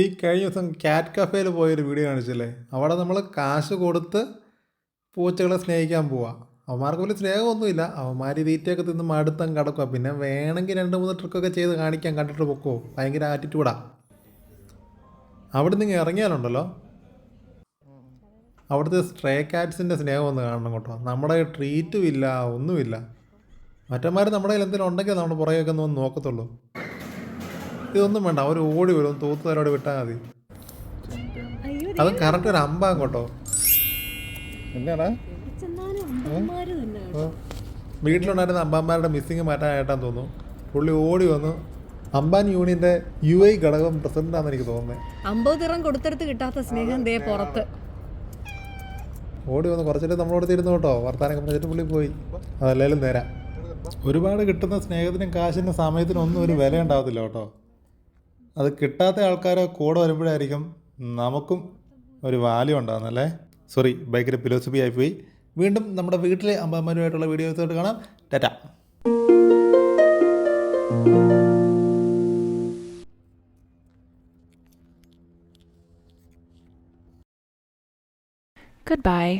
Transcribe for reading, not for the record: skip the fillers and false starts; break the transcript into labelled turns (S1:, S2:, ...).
S1: ഈ കഴിഞ്ഞ ദിവസം ക്യാറ്റ് കഫേയിൽ പോയൊരു വീഡിയോ കാണിച്ചില്ലേ? അവിടെ നമ്മൾ കാശ് കൊടുത്ത് പൂച്ചകളെ സ്നേഹിക്കാൻ പോവാ. അവന്മാർക്ക് വലിയ സ്നേഹമൊന്നുമില്ല. അവന്മാർ തീറ്റയൊക്കെ തിന്ന് മടുത്തം കിടക്കുക. പിന്നെ വേണമെങ്കിൽ 2-3 ട്രിക്കൊക്കെ ചെയ്ത് കാണിക്കാൻ കണ്ടിട്ട് പൊക്കോ. ഭയങ്കര ആറ്റിറ്റ്യൂഡാ. അവിടെ നിന്ന് ഇറങ്ങിയാലുണ്ടല്ലോ, അവിടുത്തെ സ്ട്രേ കാറ്റ്സിൻ്റെ സ്നേഹം ഒന്ന് കാണണം കേട്ടോ. നമ്മുടെ ട്രീറ്റും ഇല്ല, ഒന്നുമില്ല. മറ്റന്മാർ നമ്മുടെ കയ്യിൽ എന്തെങ്കിലും ഉണ്ടെങ്കിൽ നമ്മുടെ പുറകെയൊക്കെ ഒന്ന് നോക്കത്തുള്ളൂ. ഇതൊന്നും വേണ്ട, അവർ ഓടി വരും, തൂത്തുകാരോട് വിട്ടാൽ മതി. അതും കറക്റ്റ് ഒരു അമ്പാം കേട്ടോ. എന്നാടാ വീട്ടിലുണ്ടായിരുന്ന അമ്പാന്മാരുടെ മിസ്സിങ് മാറ്റാനായിട്ടാന്ന് തോന്നുന്നു. പുള്ളി ഓടി വന്നു. അംബാൻ യൂണിയന്റെ UAE ഘടകം പ്രസിഡന്റാന്ന് എനിക്ക് തോന്നുന്നത്.
S2: 50 ദിറം കൊടുത്തെടുത്ത് കിട്ടാത്ത സ്നേഹം ദേ പുറത്ത്
S1: ഓടി വന്ന് കുറച്ചിട്ട് നമ്മളോട് തിരുന്നു കേട്ടോ. വർത്താനൊക്കെ പറഞ്ഞിട്ട് പുള്ളി പോയി. അതല്ലേലും നേരാ. ഒരുപാട് കിട്ടുന്ന സ്നേഹത്തിനും കാശിനും സമയത്തിനും ഒന്നും ഒരു വില ഉണ്ടാകത്തില്ല കേട്ടോ. അത് കിട്ടാത്ത ആൾക്കാരെ കൂടെ വരുമ്പോഴായിരിക്കും നമുക്കും ഒരു വാല്യൂ ഉണ്ടാകുന്നല്ലേ. സോറി, ഭയങ്കര ഫിലോസഫി ആയിപ്പോയി. വീണ്ടും നമ്മുടെ വീട്ടിലെ അമ്മമാരുമായിട്ടുള്ള വീഡിയോസായിട്ട് കാണാം. ടാറ്റ.
S3: Goodbye.